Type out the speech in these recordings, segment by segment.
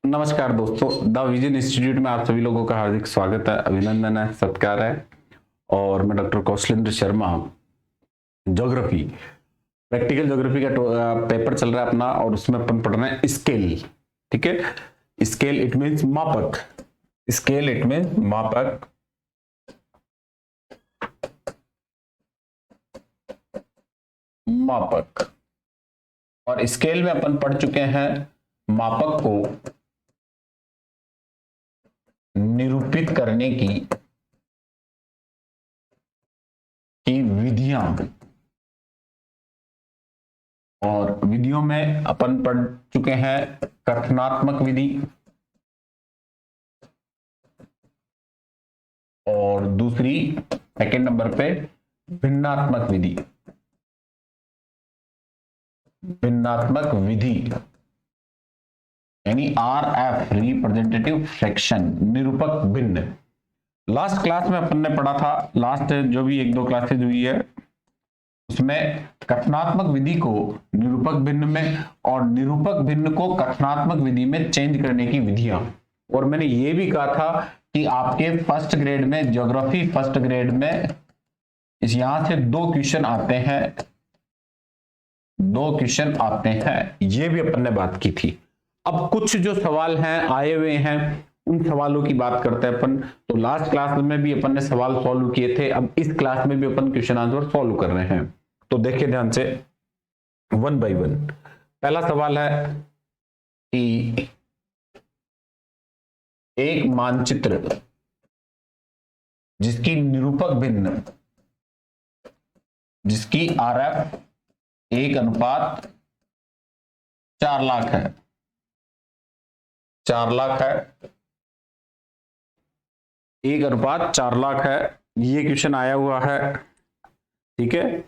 नमस्कार दोस्तों, the vision institute में आप सभी लोगों का हार्दिक स्वागत है, अभिनंदन है, सत्कार है। और मैं doctor Kaushalendra Sharma, geography, practical geography का पेपर चल रहा है अपना, और उसमें अपन पढ़ रहे हैं स्केल। ठीक है, स्केल इट मीन्स मापक। स्केल इट मीन्स मापक। मापक और स्केल में अपन पढ़ चुके हैं मापक को निरूपित करने की विधियां, और विधियों में अपन पढ़ चुके हैं कथनात्मक विधि और दूसरी सेकंड नंबर पे भिन्नात्मक विधि। भिन्नात्मक विधि यानी RF, रिप्रेजेंटेटिव फ्रैक्शन, निरूपक भिन्न। लास्ट क्लास में अपन ने पढ़ा था, लास्ट जो भी एक दो क्लासेज हुई है उसमें कथनात्मक विधि को निरूपक भिन्न में और निरूपक भिन्न को कथनात्मक विधि में चेंज करने की विधियां। और मैंने ये भी कहा था कि आपके फर्स्ट ग्रेड में, ज्योग्राफी फर्स्ट ग्रेड में, इस यहां से दो क्वेश्चन आते हैं, ये भी अपन ने बात की थी। अब कुछ जो सवाल हैं आए हुए हैं, उन सवालों की बात करते हैं अपन। तो लास्ट क्लास में भी अपन ने सवाल सॉल्व किए थे, अब इस क्लास में भी अपन क्वेश्चन आंसर सॉल्व कर रहे हैं। तो देखिए ध्यान से, वन बाय वन। पहला सवाल है कि एक मानचित्र जिसकी निरूपक भिन्न, जिसकी RF 1:4 लाख है, 4 लाख है, 1:4 लाख है, ये क्वेश्चन आया हुआ है। ठीक है,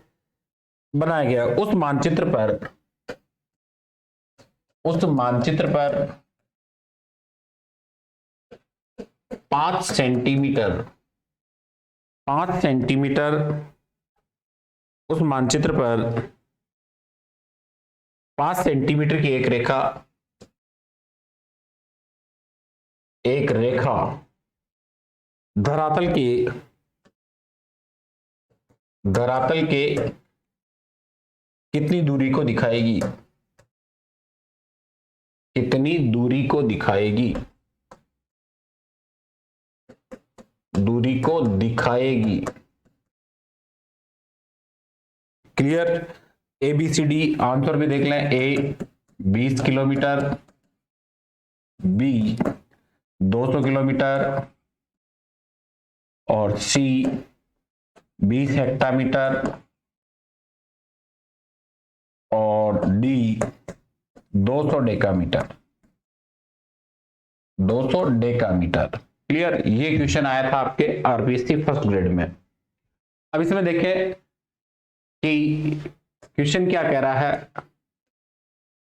बनाया गया उस मानचित्र पर 5 सेंटीमीटर, 5 सेंटीमीटर, उस मानचित्र पर 5 सेंटीमीटर की एक रेखा धरातल के कितनी दूरी को दिखाएगी? कितनी दूरी को दिखाएगी? दूरी को दिखाएगी। क्लियर? ABCD आंसर भी देख लें। A 20 किलोमीटर, B 200 किलोमीटर और C 20 हेक्टामीटर और D 200 डेकामीटर। 200 डेकामीटर। क्लियर? ये क्वेश्चन आया था आपके RPSC फर्स्ट ग्रेड में। अब इसमें देखें कि क्वेश्चन क्या कह रहा है।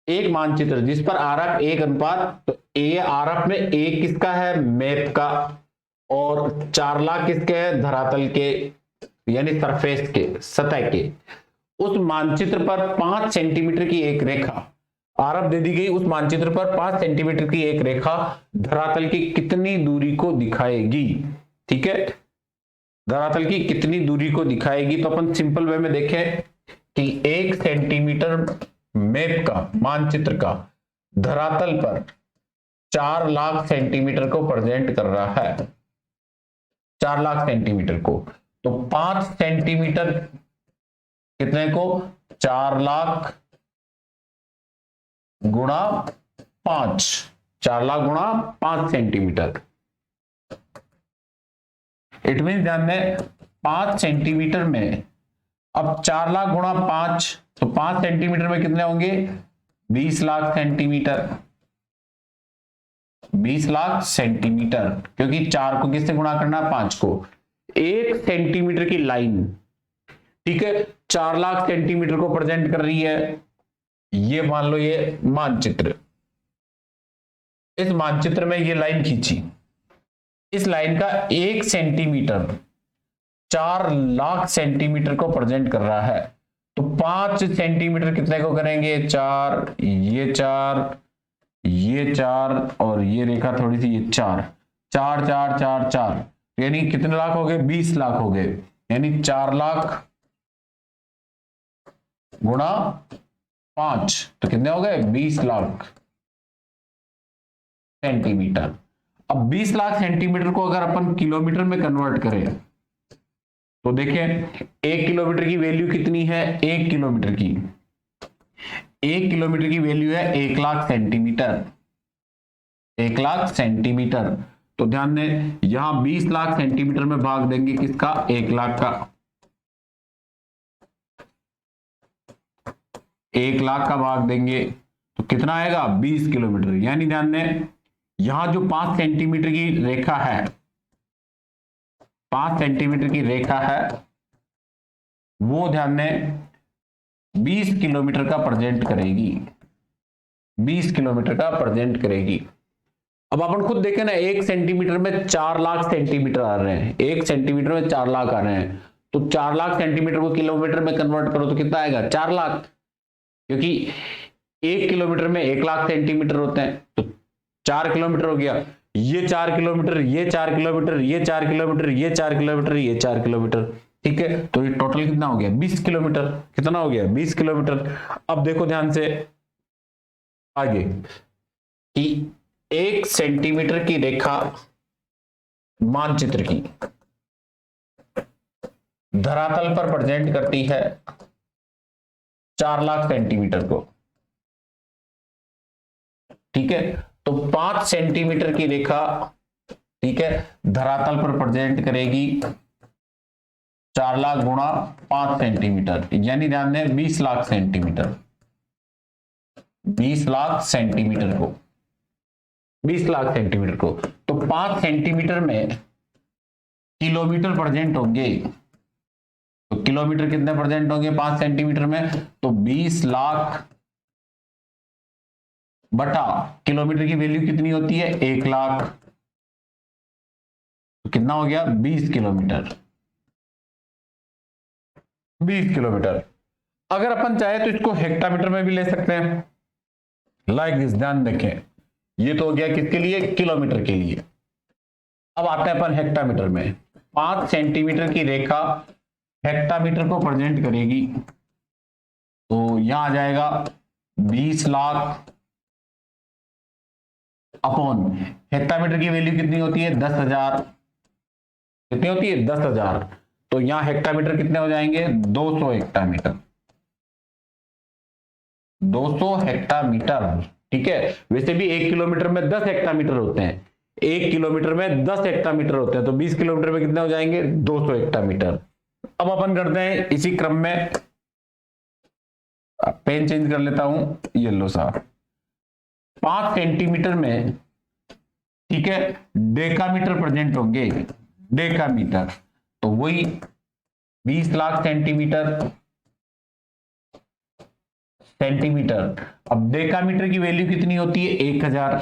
एक मानचित्र जिस पर RF 1:, तो ये RF में एक किसका है? मैप का। और 4 लाख किसके हैं? धरातल के, यानी सरफेस के, सतह के। उस मानचित्र पर 5 सेंटीमीटर की एक रेखा RF दे दी गई। उस मानचित्र पर 5 सेंटीमीटर की एक रेखा धरातल की कितनी दूरी को दिखाएगी? ठीक है, धरातल की कितनी दूरी को दिखाएगी? तो अपन सिंपल वे में देखें कि 1 सेंटीमीटर मैप का, मानचित्र का, धरातल पर 4 लाख सेंटीमीटर को प्रेजेंट कर रहा है। 4 लाख सेंटीमीटर को, तो 5 सेंटीमीटर कितने को? 4 लाख गुणा 5, 4 लाख गुणा 5 सेंटीमीटर। इट मीन ध्यान दें, 5 सेंटीमीटर में अब 4 लाख गुणा 5, तो 5 सेंटीमीटर में कितने होंगे? 20 लाख सेंटीमीटर। 20 लाख सेंटीमीटर, क्योंकि 4 को किससे गुणा करना है? 5 को। 1 सेंटीमीटर की लाइन, ठीक है, 4 लाख सेंटीमीटर को प्रेजेंट कर रही है। ये मान लो ये मानचित्र, इस मानचित्र में ये लाइन खींची, इस लाइन का 1 सेंटीमीटर 4 लाख सेंटीमीटर को प्रेजेंट कर रहा है। तो 5 सेंटीमीटर कितने को करेंगे? 4, ये 4, ये 4 और ये रेखा थोड़ी सी, ये 4, 4 4 4 4, यानी कितने लाख हो गए? 20 लाख हो गए। यानी 4 लाख गुणा 5 तो कितने हो गए? 20 लाख सेंटीमीटर। अब 20 लाख सेंटीमीटर को अगर अपन किलोमीटर में कन्वर्ट करें तो देखें 1 किलोमीटर की वैल्यू कितनी है? 1 किलोमीटर की, 1 किलोमीटर की वैल्यू है 1 लाख सेंटीमीटर, 1 लाख सेंटीमीटर। तो ध्यान दें यहां 20 लाख सेंटीमीटर में भाग देंगे किसका? 1 लाख का, 1 लाख का भाग देंगे तो कितना आएगा? 20 किलोमीटर। यानी ध्यान दें यहां जो 5 सेंटीमीटर की रेखा है, 5 सेंटीमीटर की रेखा है, वो ध्यान दें 20 किलोमीटर का प्रेजेंट करेगी, 20 किलोमीटर का प्रेजेंट करेगी। अब अपन खुद देखें ना, 1 सेंटीमीटर में 4 लाख सेंटीमीटर आ रहे हैं, 1 सेंटीमीटर में 4 लाख आ रहे हैं, तो 4 लाख सेंटीमीटर को किलोमीटर में कन्वर्ट करो तो कितना आएगा? 4 लाख, क्योंकि 1 किलोमीटर में 1 लाख सेंटीमीटर होते हैं, तो 4 किलोमीटर हो गया। ये 4 किलोमीटर, ये 4 किलोमीटर, ये 4 किलोमीटर, ये 4 किलोमीटर, ये 4 किलोमीटर, ठीक है। तो ये टोटल कितना हो गया? 20 किलोमीटर। कितना हो गया? 20 किलोमीटर। अब देखो ध्यान से आगे कि 1 सेंटीमीटर की रेखा मानचित्र की धरातल पर प्रेजेंट करती है 4 लाख सेंटीमीटर को, ठीक है। तो 5 सेंटीमीटर की रेखा, ठीक है, धरातल पर प्रेजेंट करेगी 4 लाख गुणा 5 सेंटीमीटर, यानी ध्यान दें 20 लाख सेंटीमीटर, 20 लाख सेंटीमीटर को, 20 लाख सेंटीमीटर को। तो 5 सेंटीमीटर में किलोमीटर प्रेजेंट होंगे, तो किलोमीटर कितने प्रेजेंट होंगे 5 सेंटीमीटर में? तो 20 लाख बटा किलोमीटर की वैल्यू कितनी होती है? 1 लाख, तो कितना हो गया? 20 किलोमीटर, 20 किलोमीटर। अगर अपन चाहे तो इसको हेक्टामीटर में भी ले सकते हैं, लाइक दिस। ध्यान देखें ये तो हो गया किसके लिए? किलोमीटर के लिए। अब आते हैं अपन हेक्टामीटर में। 5 सेंटीमीटर की रेखा हेक्टामीटर को प्रेजेंट करेगी, तो यहां आ जाएगा 20 लाख अपॉन हेक्टामीटर की वैल्यू कितनी होती है? 10,000। कितनी होती है? 10,000। तो यहां हेक्टामीटर कितने हो जाएंगे? 200 हेक्टामीटर, 200 हेक्टामीटर, ठीक है। वैसे भी 1 किलोमीटर में 10 हेक्टामीटर होते हैं, 1 किलोमीटर में 10 हेक्टामीटर होते हैं, तो 20 किलोमीटर में कितने हो जाएंगे? 200 हेक्टामीटर। अब अपन करते हैं इसी क्रम में, पेन चेंज कर लेता हूं, येलो सा। 5 सेंटीमीटर में, ठीक है, डेकामीटर प्रेजेंट होंगे, डेकामीटर, तो वही 20 लाख सेंटीमीटर, सेंटीमीटर। अब डेकामीटर की वैल्यू कितनी होती है? 1000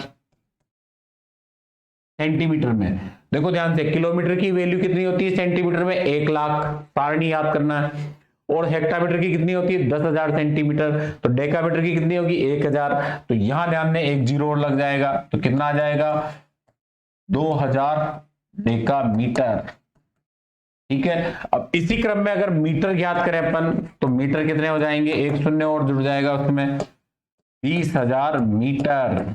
सेंटीमीटर में। देखो ध्यान से, किलोमीटर की वैल्यू कितनी होती है सेंटीमीटर में? 1 लाख, सारणी याद करना है। और हेक्टामीटर की कितनी होती है? 10,000 सेंटीमीटर। तो डेकामीटर की कितनी होगी? 1000। तो यहां ध्यान दें एक जीरो और लग जाएगा, तो कितना आ जाएगा? 2000 डेकामीटर, ठीक है। अब इसी क्रम में अगर मीटर ज्ञात करें अपन, तो मीटर कितने हो जाएंगे? एक शून्य और जुड़ जाएगा उसमें, 20,000 मीटर,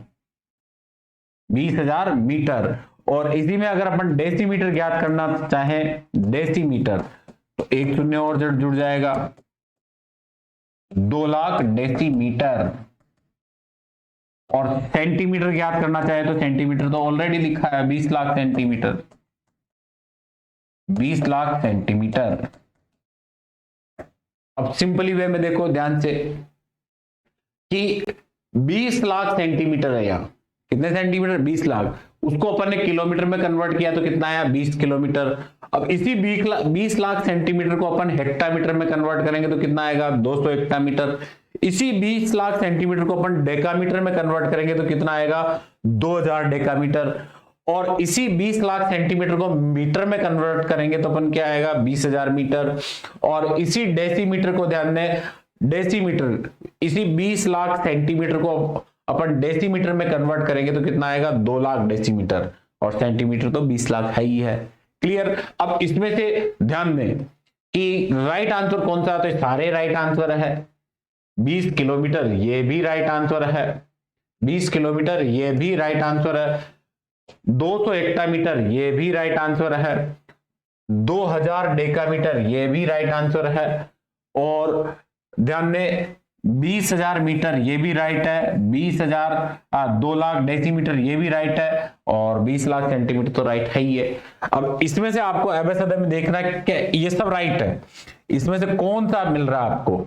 20,000 मीटर। और इसी में अगर अपन डेसीमीटर ज्ञात करना चाहें, डेसीमीटर, तो एक शून्य और जुड़ जाएगा, 2 लाख डेसीमीटर। और सेंटीमीटर ज्ञात करना चाहे तो सेंटीमीटर तो ऑलरेडी लिखा है, 20 लाख सेंटीमीटर, 20 लाख सेंटीमीटर। अब सिंपली वे में देखो ध्यान से कि 20 लाख सेंटीमीटर है, यहां कितने सेंटीमीटर? 20 लाख। उसको अपन ने किलोमीटर में कन्वर्ट किया तो कितना आया? 20 किलोमीटर। अब इसी 20 लाख सेंटीमीटर को अपन हेक्टामीटर में कन्वर्ट करेंगे तो कितना आएगा? 200 हेक्टामीटर। इसी 20 लाख सेंटीमीटर को अपन डेकामीटर में कन्वर्ट करेंगे तो कितना आएगा? 2000 डेकामीटर। और इसी 20 लाख सेंटीमीटर को मीटर में कन्वर्ट करेंगे तो अपन क्या आएगा? 20,000 मीटर। और इसी डेसीमीटर को ध्यान दें, डेसीमीटर, इसी 20 लाख सेंटीमीटर को अपन डेसीमीटर में कन्वर्ट करेंगे तो कितना आएगा, 2 लाख डेसीमीटर, और सेंटीमीटर तो 20 लाख है ही है। क्लियर। अब इसमें से ध्यान दें कि राइट आंसर कौन सा, तो सारे राइट आंसर है। 20 किलोमीटर ये भी राइट आंसर है, 20 किलोमीटर ये भी राइट आंसर है, 200 हेक्टामीटर ये भी राइट आंसर है, 2000 डेकामीटर ये भी राइट आंसर है, और ध्यान दें 20,000 मीटर ये भी राइट है, 2 लाख डेसीमीटर ये भी राइट है, और 20 लाख सेंटीमीटर तो राइट है ही है। अब इसमें से आपको एबीसीडी में देखना है कि ये सब राइट है, इसमें से कौन सा मिल रहा है आपको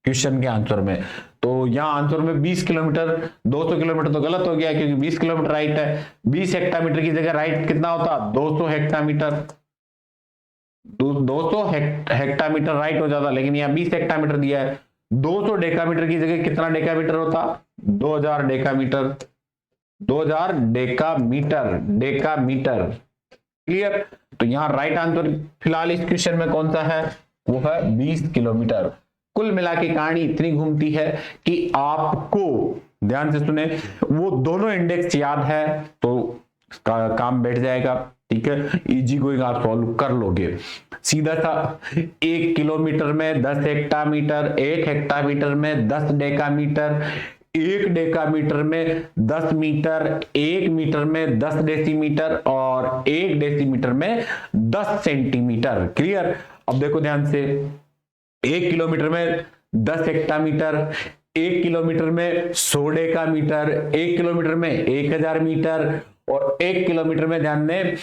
क्वेश्चन के आंसर में। तो यहाँ आंसर में 20 किलोमीटर, 200 किलोमीटर तो गलत हो गया क्योंकि 20 किलोमीटर राइट है। 20 हेक्टामीटर की जगह राइट कितना होता, 200 हेक्टामीटर, 200 हेक्टामीटर राइट हो जाता, लेकिन यहाँ 20 हेक्टामीटर दिया है। 200 डेकामीटर की जगह कितना डेकामीटर होता, 2000 डेकामीटर, 2000 डेकामीटर, डेकामीटर। क्लियर। तो यहाँ राइट आंसर फिलहाल इस क्वेश्चन में कौन सा है, वो है 20 किलोमीटर। कुल मिला के कहानी इतनी घूमती है कि आपको ध्यान से सुने, वो दोनों इंडेक्स याद है तो काम बैठ जाएगा। ठीक है, इजी गोइंग आप सॉल्व कर लोगे सीधा सा। 1 किलोमीटर में 10 हेक्टामीटर, 1 हेक्टामीटर में 10 डेकामीटर, 1 डेकामीटर में 10 मीटर, 1 मीटर में 10 डेसीमीटर, और 1 डेसीमीटर में 10 सेंटीमीटर। क्लियर। अब देखो ध्यान से, 1 किलोमीटर में 10 हेक्टामीटर, 1 किलोमीटर में 100 डेकामीटर, 1 किलोमीटर में 1000 मीटर, और 1 किलोमीटर में ध्यान दें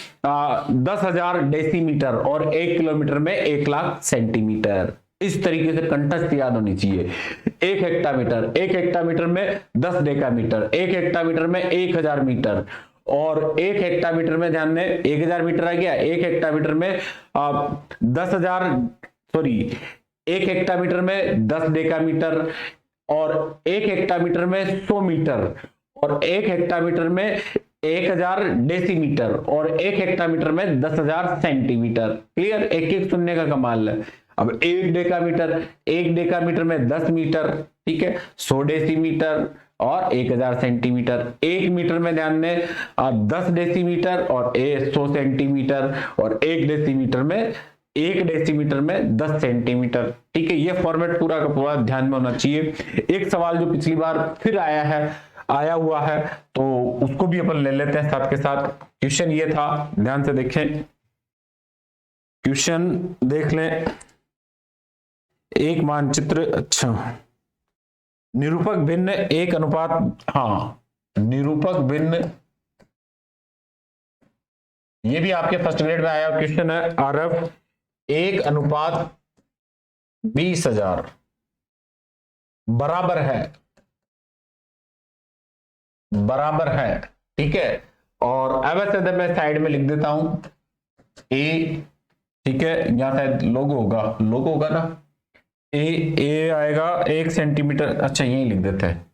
10,000 डेसीमीटर, और 1 किलोमीटर में 1 लाख सेंटीमीटर। इस तरीके से कंटस्ट याद होनी चाहिए। 1 हेक्टामीटर, 1 हेक्टामीटर में 10 डेकामीटर, 1 हेक्टामीटर में 1000 मीटर, और 1 हेक्टामीटर में ध्यान दें 1000 मीटर आ गया, 1 हेक्टामीटर में 1 हेक्टामीटर में 10 डेकामीटर, और 1 हेक्टामीटर में 100 मीटर, और 1 हेक्टामीटर में 1000 डेसीमीटर, और 1 हेक्टामीटर में 10,000 सेंटीमीटर। क्लियर। एक एक सुनने का कमाल है। अब 1 डेकामीटर में 10 मीटर, ठीक है, 100 डेसीमीटर और 1000 सेंटीमीटर। 1 मीटर में ध्यान दें 10 डेसीमीटर और 100 सेंटीमीटर, और 1 डेसीमीटर में 1 डेसीमीटर में 10 सेंटीमीटर। ठीक है, ये फॉर्मेट पूरा का पूरा ध्यान में होना चाहिए। एक सवाल जो पिछली बार फिर आया हुआ है तो उसको भी अपन ले लेते हैं साथ के साथ। क्वेश्चन ये था, ध्यान से देखें, क्वेश्चन देख लें। एक मानचित्र, अच्छा, निरूपक भिन्न 1 अनुपात, हाँ निरूपक भिन्न, ये भी आपके फर्स्ट ग्रेड में आया क्वेश्चन है। आरएफ 1 अनुपात 20,000 बराबर है, ठीक है। और अब मैं साइड में लिख देता हूं ए, ठीक है, यहां शायद लोगो होगा ना, ए आएगा 1 सेंटीमीटर, अच्छा यही लिख देते हैं।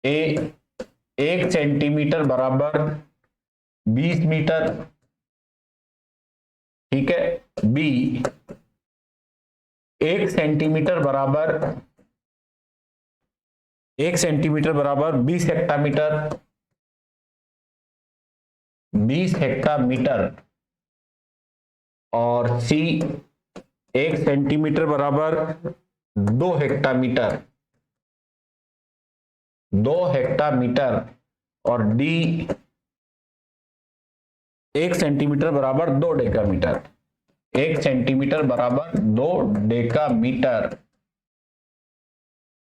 ए 1 सेंटीमीटर बराबर 20 मीटर, ठीक है। बी 1 सेंटीमीटर बराबर 20 हेक्टामीटर, 20 हेक्टामीटर, और सी 1 सेंटीमीटर बराबर 2 हेक्टामीटर, 2 हेक्टामीटर, और डी 1 सेंटीमीटर बराबर 2 डेकामीटर, 1 सेंटीमीटर बराबर 2 डेकामीटर।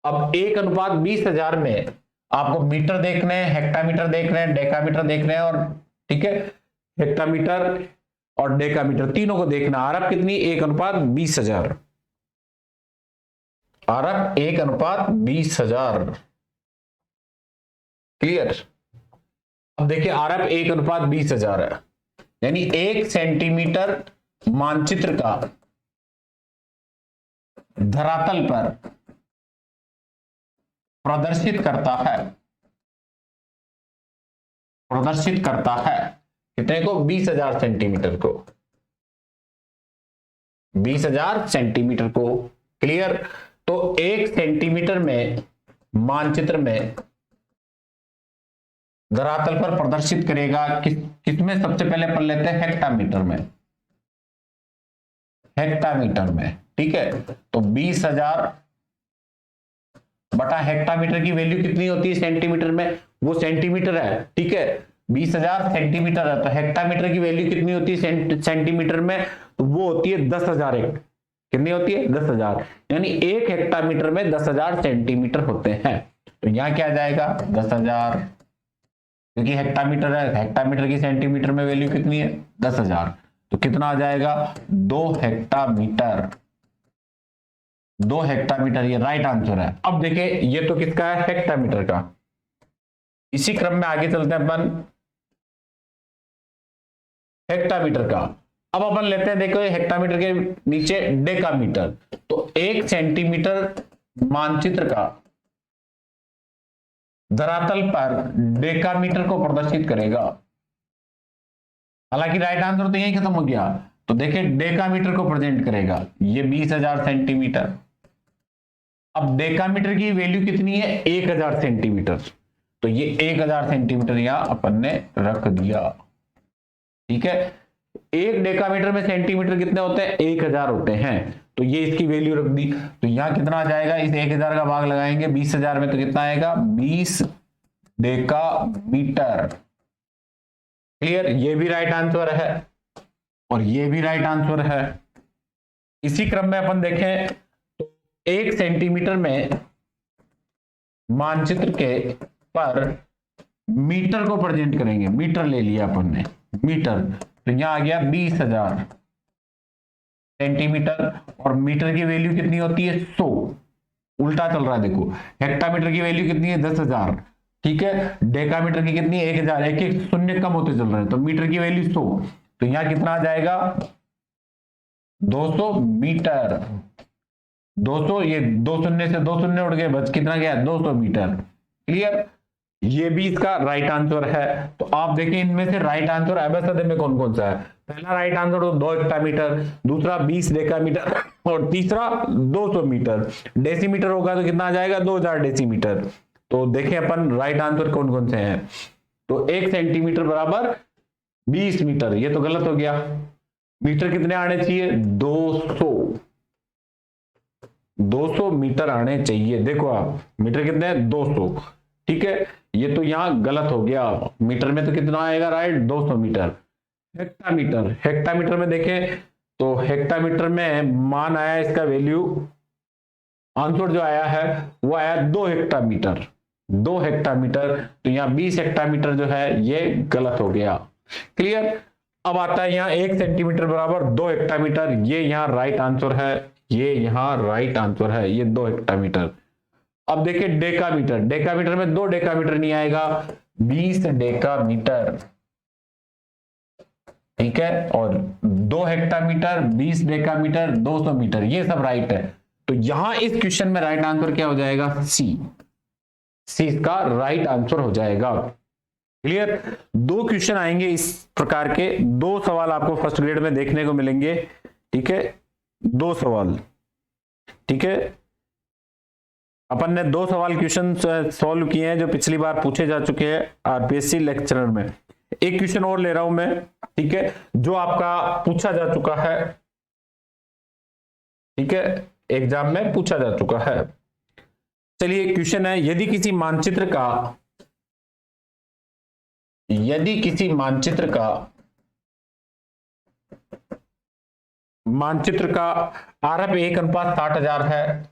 अब 1 अनुपात 20,000 में आपको मीटर देखने हैं, हेक्टामीटर देख रहे हैं, डेकामीटर देख रहे हैं, और ठीक है हेक्टामीटर और डेकामीटर तीनों को देखना। आरएफ कितनी, 1 अनुपात 20,000, आरएफ 1 अनुपात 20,000। क्लियर। अब देखिए आरएफ 1 अनुपात 20,000 है, यानी 1 सेंटीमीटर मानचित्र का धरातल पर प्रदर्शित करता है कितने को, 20,000 सेंटीमीटर को, 20,000 सेंटीमीटर को। क्लियर। तो 1 सेंटीमीटर में मानचित्र में धरातल पर प्रदर्शित करेगा। किसमें सबसे पहले पढ़ लेते हैं, हेक्टामीटर में। हेक्टामीटर में, ठीक है। तो 20,000 बटा हेक्टामीटर की वैल्यू कितनी होती है सेंटीमीटर में, वो सेंटीमीटर है, ठीक है। 20,000 सेंटीमीटर है, तो हेक्टामीटर की वैल्यू कितनी होती है सेंटीमीटर में, तो वो होती है 10,000। कितनी होती है, 10,000। यानी एक हेक्टामीटर में 10,000 सेंटीमीटर होते हैं। तो यहां क्या आ जाएगा, 10,000, क्योंकि हेक्टामीटर है, हेक्टामीटर की सेंटीमीटर में वैल्यू कितनी है, 10,000। तो कितना आ जाएगा, 2 हेक्टामीटर। 2 हेक्टामीटर, ये राइट आंसर है। अब देखिए ये तो किसका है, हेक्टामीटर का। इसी क्रम में आगे चलते हैं अपन हेक्टामीटर का। अब अपन लेते हैं, देखो हेक्टामीटर के नीचे डेकामीटर। तो 1 सेंटीमीटर मानचित्र का धरातल पर डेकामीटर को प्रदर्शित करेगा। हालांकि राइट आंसर तो यही खत्म हो गया। तो देखिए डेकामीटर को प्रेजेंट करेगा, ये 20,000 सेंटीमीटर। अब डेकामीटर की वैल्यू कितनी है, 1,000 सेंटीमीटर। तो ये 1,000 सेंटीमीटर यहां अपन ने रख दिया, ठीक है। एक डेकामीटर में सेंटीमीटर कितने होते हैं, 1,000 होते हैं। तो ये इसकी वैल्यू रख दी। तो यहां कितना आ जाएगा, इस 1,000 का भाग लगाएंगे 20,000 में, तो कितना आएगा, 20 डेकामीटर। क्लियर, ये भी राइट आंसर है और ये भी राइट आंसर है। इसी क्रम में अपन देखें तो 1 सेंटीमीटर में मानचित्र के पर मीटर को प्रेजेंट करेंगे। मीटर ले लिया अपन ने, मीटर। तो यहां आ गया 20,000 सेंटीमीटर, और मीटर की वैल्यू कितनी होती है, 100। उल्टा चल रहा है, देखो हेक्टामीटर की वैल्यू कितनी है, 10,000, ठीक है। डेकामीटर की कितनी है, 1,000। एक एक शून्य कम होते चल रहे हैं, तो मीटर की वैल्यू 100। तो यहां कितना आ जाएगा, 200 मीटर। 200, ये 2 शून्य से 2 शून्य उड़ गए, बच कितना गया, 200 मीटर। क्लियर, ये भी इसका राइट आंसर है। तो आप देखिए इनमें से राइट आंसर एबीसीडी में कौन कौन सा है। पहला राइट आंसर तो 2 हेक्टामीटर, दूसरा 20 डेकामीटर, और तीसरा 200 मीटर। डेसीमीटर होगा तो कितना आ जाएगा, 2000 डेसीमीटर। तो देखें अपन राइट आंसर कौन कौन से हैं। तो 1 सेंटीमीटर बराबर 20 मीटर, ये तो गलत हो गया। मीटर कितने आने चाहिए, 200 मीटर आने चाहिए। देखो आप मीटर कितने हैं, 200, ठीक है। ये तो यहां गलत हो गया, मीटर में तो कितना आएगा, राइट, 200 मीटर। हेक्टामीटर, हेक्टामीटर में देखें तो हेक्टामीटर में मान आया, इसका वैल्यू आंसर जो आया है वो आया 2 हेक्टामीटर। 2 हेक्टामीटर, तो यहां 20 हेक्टामीटर जो है ये गलत हो गया। क्लियर, अब आता है यहां 1 सेंटीमीटर बराबर 2 हेक्टामीटर। ये यहां राइट आंसर है, ये यहां राइट आंसर है, ये 2 हेक्टामीटर। अब देखिए डेकामीटर, डेकामीटर में 2 डेकामीटर नहीं आएगा, 20 डेकामीटर, ठीक है। और 2 हेक्टामीटर, 20 डेकामीटर, 200 मीटर, ये सब राइट है। तो यहां इस क्वेश्चन में राइट आंसर क्या हो जाएगा, सी। सी इसका राइट आंसर हो जाएगा। क्लियर, 2 क्वेश्चन आएंगे इस प्रकार के, 2 सवाल आपको फर्स्ट ग्रेड में देखने को मिलेंगे, ठीक है। 2 सवाल, ठीक है। अपन ने 2 सवाल क्वेश्चन सॉल्व किए हैं जो पिछली बार पूछे जा चुके हैं आरपीएससी लेक्चरर में। एक क्वेश्चन और ले रहा हूं मैं, ठीक है, जो आपका पूछा जा चुका है, ठीक है, एग्जाम में पूछा जा चुका है। चलिए क्वेश्चन है, यदि किसी मानचित्र का आरएफ 1:60,000 है,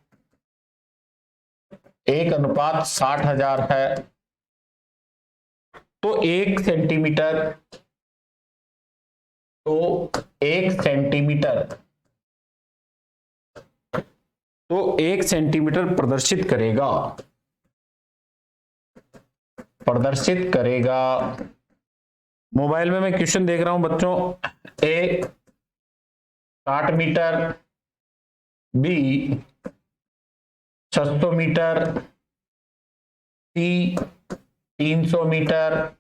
1:60,000 है, तो 1 सेंटीमीटर प्रदर्शित करेगा। मोबाइल में मैं क्वेश्चन देख रहा हूं बच्चों, ए 60 मीटर, बी 600 मीटर, सी 300 मीटर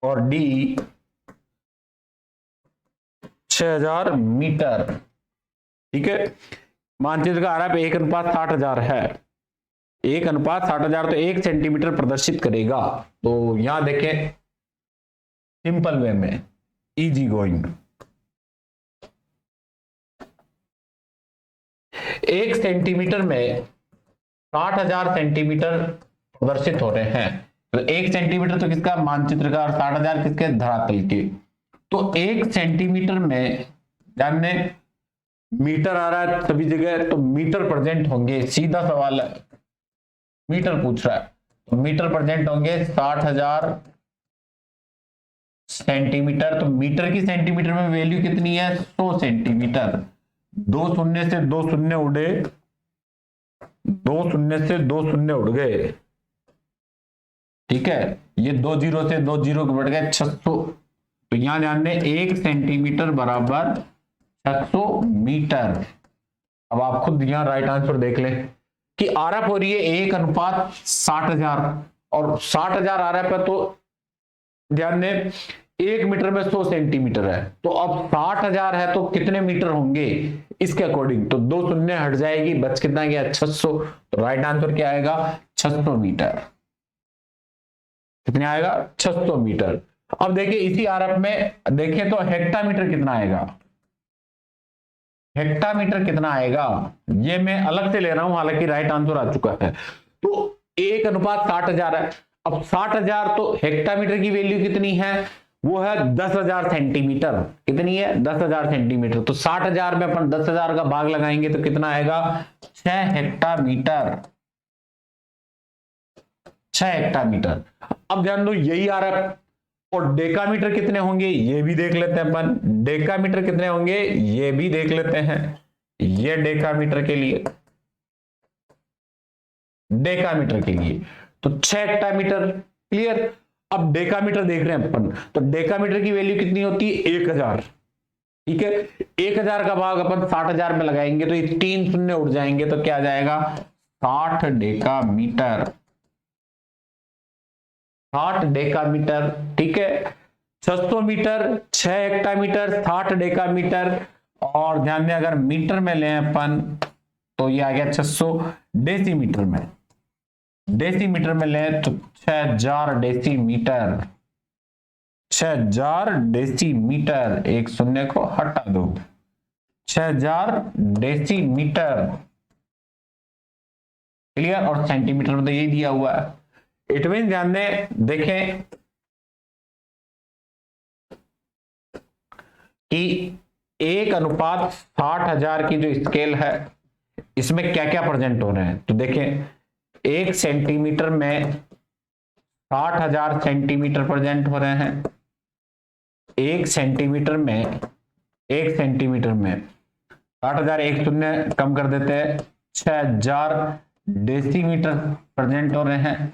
और डी 6,000 मीटर, ठीक है। मानचित्र का आरएफ 1:60,000 है। 1:60,000 तो 1 सेंटीमीटर प्रदर्शित करेगा। तो यहां देखें सिंपल वे में, इजी गोइंग, 1 सेंटीमीटर में 60,000 सेंटीमीटर प्रदर्शित हो रहे हैं। तो 1 सेंटीमीटर तो किसका, मानचित्र का, और 60,000 किसके, धरातल के। तो 1 सेंटीमीटर में जानने मीटर आ रहा है सभी जगह, तो मीटर प्रेजेंट होंगे, सीधा सवाल है, मीटर पूछ रहा है, तो मीटर प्रेजेंट होंगे 60,000 सेंटीमीटर। तो मीटर की सेंटीमीटर में वैल्यू कितनी है, 100 सेंटीमीटर। 2 शून्य से 2 शून्य उड़े, 2 शून्य से 2 शून्य उड़ गए, ठीक है, ये 2 जीरो से 2 जीरो बढ़ गए 600। तो यहां ध्यान दें 1 सेंटीमीटर बराबर 600 मीटर। अब आप खुद यहां राइट आंसर देख लें कि आरएफ हो रही है 1:60,000 और 60,000 आरएफ है, तो ध्यान दें 1 मीटर में 100 सेंटीमीटर है, तो अब 60,000 है तो कितने मीटर होंगे इसके अकॉर्डिंग, तो 2 शून्य हट जाएगी, बच कितना गया, 600। तो राइट आंसर क्या आएगा, 600 मीटर। कितने आएगा, 600 मीटर। अब देखिए इसी आरएफ में देखें तो हेक्टामीटर कितना आएगा, हेक्टामीटर कितना आएगा, ये मैं अलग से ले रहा हूं, हालांकि राइट आंसर आ चुका है। तो 1:60,000 है, अब 60,000 तो हेक्टामीटर की वैल्यू कितनी है, वो है 10,000 सेंटीमीटर। कितनी है, 10,000 सेंटीमीटर। तो 60,000 में अपन 10,000 का भाग लगाएंगे तो कितना आएगा, 6 हेक्टामीटर, 6 हेक्टामीटर। अब ध्यान दो यही आ रहा है, और डेकामीटर कितने होंगे ये भी देख लेते हैं अपन, डेकामीटर कितने होंगे ये भी देख लेते हैं। ये डेकामीटर के लिए, डेकामीटर के लिए तो 6 हेक्टामीटर, क्लियर। अब डेकामीटर देख रहे हैं अपन, तो डेकामीटर की वैल्यू कितनी होती है, 1,000, ठीक है। 1,000 का भाग अपन 60,000 में लगाएंगे तो ये 3 शून्य उड़ जाएंगे, तो क्या आ जाएगा, 60 डेकामीटर, 60 डेकामीटर, ठीक है। 600 मीटर, 6 हेक्टामीटर, 60 डेकामीटर, और ध्यान दें अगर मीटर में लें अपन तो ये आ गया 600, डेसीमीटर में, डेसीमीटर में लें तो 6,000 डेसीमीटर, 6,000 डेसीमीटर, एक शून्य को हटा दो, 6,000 डेसीमीटर, क्लियर। और सेंटीमीटर में तो यही दिया हुआ है। इट मीन ध्यान दें, देखें कि 1:60,000 की जो स्केल है इसमें क्या क्या प्रेजेंट हो रहे हैं, तो देखें 1 सेंटीमीटर में 60,000 सेंटीमीटर प्रेजेंट हो रहे हैं। 1 सेंटीमीटर में, 1 सेंटीमीटर में 60,000, एक शून्य कम कर देते हैं, 6,000 डेसीमीटर प्रेजेंट हो रहे हैं,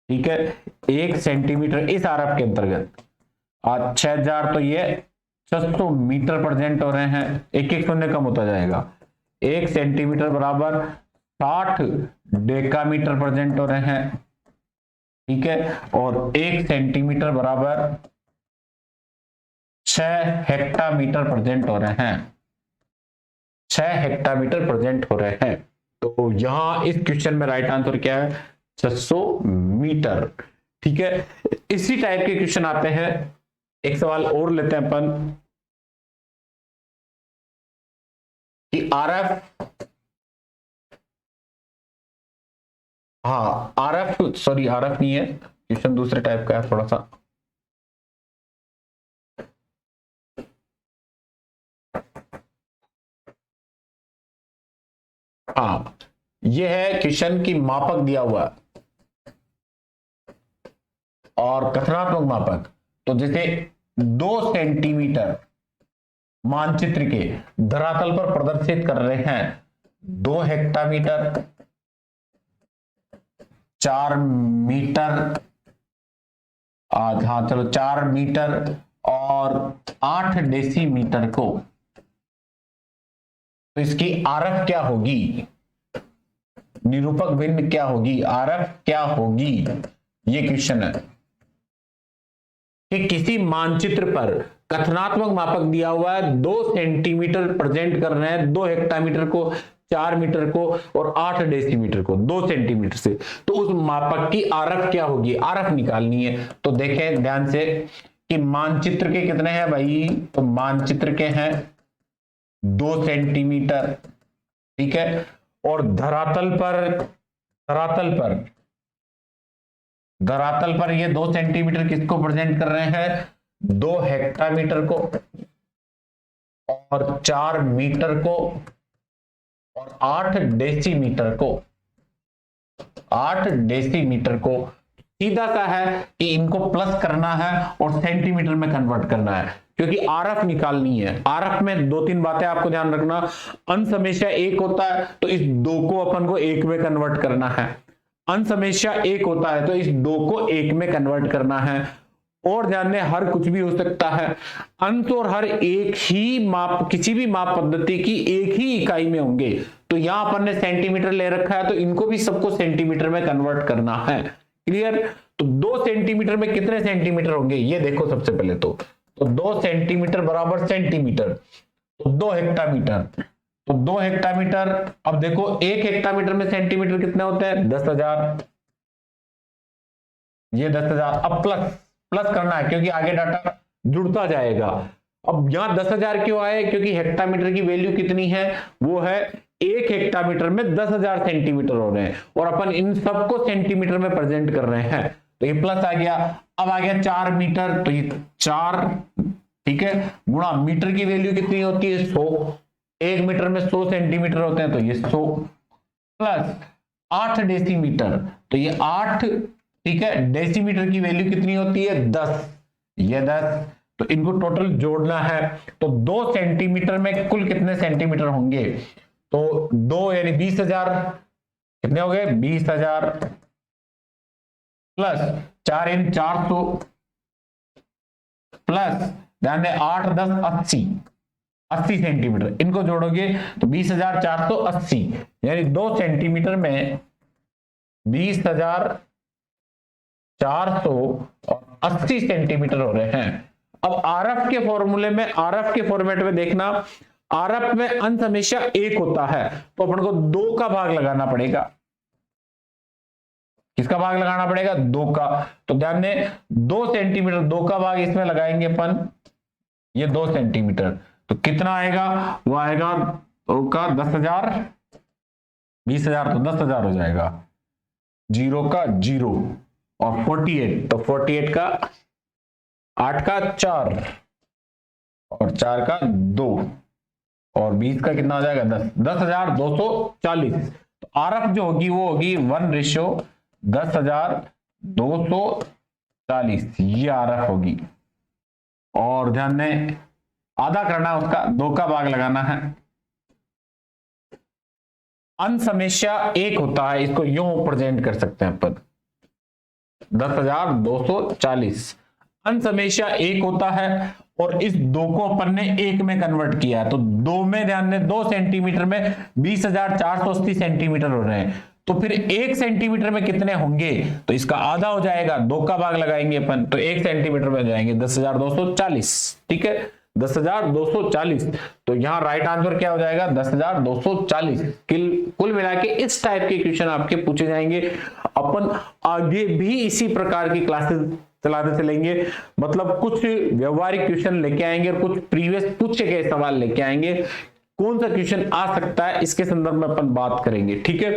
ठीक है। 1 सेंटीमीटर इस आरएफ के अंतर्गत, और 6,000 तो ये 600 मीटर प्रेजेंट हो रहे हैं, एक एक शून्य कम होता जाएगा। 1 सेंटीमीटर बराबर 60 डेकामीटर प्रेजेंट हो रहे हैं, ठीक है। और 1 सेंटीमीटर बराबर 6 हेक्टामीटर प्रेजेंट हो रहे हैं, 6 हेक्टामीटर प्रेजेंट हो रहे हैं। तो यहां इस क्वेश्चन में राइट आंसर क्या है, 600 मीटर, ठीक है। इसी टाइप के क्वेश्चन आते हैं, एक सवाल और लेते हैं अपन कि आरएफ, हाँ आरएफ, सॉरी आरएफ नहीं है, क्वेश्चन दूसरे टाइप का है थोड़ा सा। हाँ ये है क्वेश्चन की मापक दिया हुआ और कथनात्मक मापक। तो जैसे 2 सेंटीमीटर मानचित्र के धरातल पर प्रदर्शित कर रहे हैं, 2 हेक्टामीटर, 4 मीटर, हाँ चलो 4 मीटर और 8 डेसीमीटर को, तो इसकी आरएफ क्या होगी, निरूपक भिन्न क्या होगी, आरएफ क्या होगी, ये क्वेश्चन है कि किसी मानचित्र पर कथनात्मक मापक दिया हुआ है, 2 सेंटीमीटर प्रेजेंट कर रहे हैं, 2 हेक्टामीटर को 4 मीटर को और 8 डेसीमीटर को 2 सेंटीमीटर से, तो उस मापक की आरएफ क्या होगी, आरएफ निकालनी है। तो देखें ध्यान से कि मानचित्र के कितने हैं भाई, तो मानचित्र के हैं 2 सेंटीमीटर, ठीक है, और धरातल पर ये 2 सेंटीमीटर किसको प्रेजेंट कर रहे हैं, 2 हेक्टामीटर को और 4 मीटर को और 8 डेसीमीटर को, 8 डेसीमीटर को। सीधा सा है कि इनको प्लस करना है और सेंटीमीटर में कन्वर्ट करना है, क्योंकि आरएफ निकालनी है। आरएफ में 2-3 बातें आपको ध्यान रखना, अंश हमेशा 1 होता है तो इस 2 को अपन को 1 में कन्वर्ट करना है, अंश हमेशा 1 होता है तो इस 2 को 1 में कन्वर्ट करना है। और ध्यान दें हर कुछ भी हो सकता है, अंश और हर एक ही माप, किसी भी माप पद्धति की एक ही इकाई में होंगे। तो यहां अपन ने सेंटीमीटर ले रखा है तो इनको भी सबको सेंटीमीटर में कन्वर्ट करना है। क्लियर? तो 2 सेंटीमीटर में कितने सेंटीमीटर होंगे ये देखो सबसे पहले तो 2 सेंटीमीटर बराबर सेंटीमीटर, तो 2 हेक्टामीटर, तो 2 हेक्टामीटर। अब देखो 1 हेक्टामीटर में सेंटीमीटर कितने होते हैं, 10,000, ये 10,000। अब प्लस करना है क्योंकि आगे डाटा जुड़ता जाएगा। अब यहां 10,000 क्यों आए, क्योंकि हेक्टामीटर की वैल्यू कितनी है, वो है 1 हेक्टामीटर में 10,000 सेंटीमीटर हो रहे हैं और अपन इन सबको सेंटीमीटर में प्रेजेंट कर रहे हैं, तो ये प्लस आ गया। अब आ गया 4 मीटर, तो ये 4, ठीक है, गुणा मीटर की वैल्यू कितनी होती है, 100, 1 मीटर में 100 सेंटीमीटर होते हैं तो ये 100, प्लस 8 डेसीमीटर, तो ये 8, ठीक है, डेसीमीटर की वैल्यू कितनी होती है, 10, ये 10, तो इनको टोटल जोड़ना है। तो 2 सेंटीमीटर में कुल कितने सेंटीमीटर होंगे, तो 2 यानी 20,000, कितने हो गए, 20,000, प्लस 4 इन 400, प्लस ध्यान दें 8 10 80 सेंटीमीटर, इनको जोड़ोगे तो 20,480, यानी 2 सेंटीमीटर में 20,480 सेंटीमीटर हो रहे हैं। अब आरएफ के फॉर्मूले में, आरएफ के फॉर्मेट में देखना, आरएफ में अंश हमेशा 1 होता है तो अपन को 2 का भाग लगाना पड़ेगा। किसका भाग लगाना पड़ेगा, 2 का। तो ध्यान दें 2 सेंटीमीटर, 2 का भाग इसमें लगाएंगे अपन, ये 2 सेंटीमीटर, तो कितना आएगा, वो आएगा 2 का 10,000, 20,000 तो 10,000 हो जाएगा, 0 का 0 और 48, तो 48 का 8 का 4 और 4 का 2 और 20 का कितना हो जाएगा, 10, 10,240। तो आरएफ जो होगी वो होगी 1:10,240, ये आरएफ होगी। और ध्यान दें आधा करना है उसका, 2 का भाग लगाना है। अंश हमेशा 1 होता है, इसको यूं प्रेजेंट कर सकते हैं अपन, 10,240 अंश हमेशा 1 होता है और इस 2 को अपन ने 1 में कन्वर्ट किया है, तो 2 में ध्यान दें 2 सेंटीमीटर में 20,480 सेंटीमीटर हो रहे हैं, तो फिर 1 सेंटीमीटर में कितने होंगे, तो इसका आधा हो जाएगा, 2 का भाग लगाएंगे अपन तो 1 सेंटीमीटर में हो जाएंगे 10,240, ठीक है, 10,240। तो यहां राइट आंसर क्या हो जाएगा, 10,240। कुल मिला के इस टाइप के क्वेश्चन आपके पूछे जाएंगे। अपन आगे भी इसी प्रकार की क्लासेस चलाते चलेंगे, मतलब कुछ व्यवहारिक क्वेश्चन लेके आएंगे और कुछ प्रीवियस पूछे गए सवाल लेके आएंगे। कौन सा क्वेश्चन आ सकता है इसके संदर्भ में अपन बात करेंगे, ठीक है।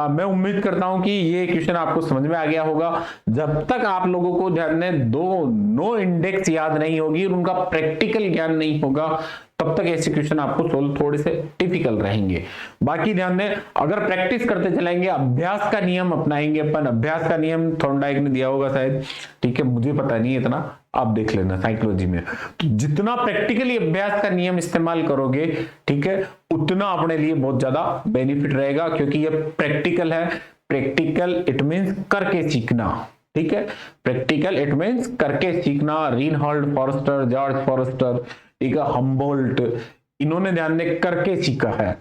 मैं उम्मीद करता हूं कि ये क्वेश्चन आपको समझ में आ गया होगा। जब तक आप लोगों को ध्यान दें नो इंडेक्स याद नहीं होगी और उनका प्रैक्टिकल ज्ञान नहीं होगा, तब तक ऐसे क्वेश्चन आपको सोल्व थोड़े से डिफिकल्ट रहेंगे। बाकी ध्यान दें अगर प्रैक्टिस करते चलेंगे, अभ्यास का नियम अपनाएंगे अपन, अभ्यास का नियम थॉर्नडाइक ने दिया होगा शायद, ठीक है, मुझे पता नहीं है इतना, आप देख लेना साइकोलॉजी में। तो जितना प्रैक्टिकली अभ्यास का नियम इस्तेमाल करोगे, ठीक है, उतना अपने लिए बहुत ज्यादा बेनिफिट रहेगा, क्योंकि ये प्रैक्टिकल है। प्रैक्टिकल इट मींस करके सीखना, ठीक है, प्रैक्टिकल इट मींस करके सीखना। रीनहोल्ड फॉरेस्टर, जॉर्ज फॉरेस्टर, ठीक है, हम्बोल्ट, इन्होंने ध्यान दे करके सीखा है।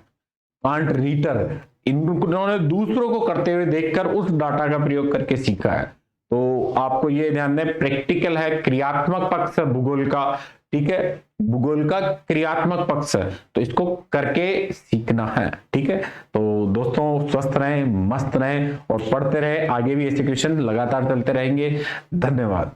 कांट रीटर, इन्होंने दूसरों को करते हुए देखकर उस डाटा का प्रयोग करके सीखा है। तो आपको ये ध्यान दें प्रैक्टिकल है, क्रियात्मक पक्ष है भूगोल का, ठीक है, भूगोल का क्रियात्मक पक्ष है, तो इसको करके सीखना है। ठीक है, तो दोस्तों स्वस्थ रहें, मस्त रहें और पढ़ते रहें, आगे भी ऐसे क्वेश्चन लगातार चलते रहेंगे। धन्यवाद।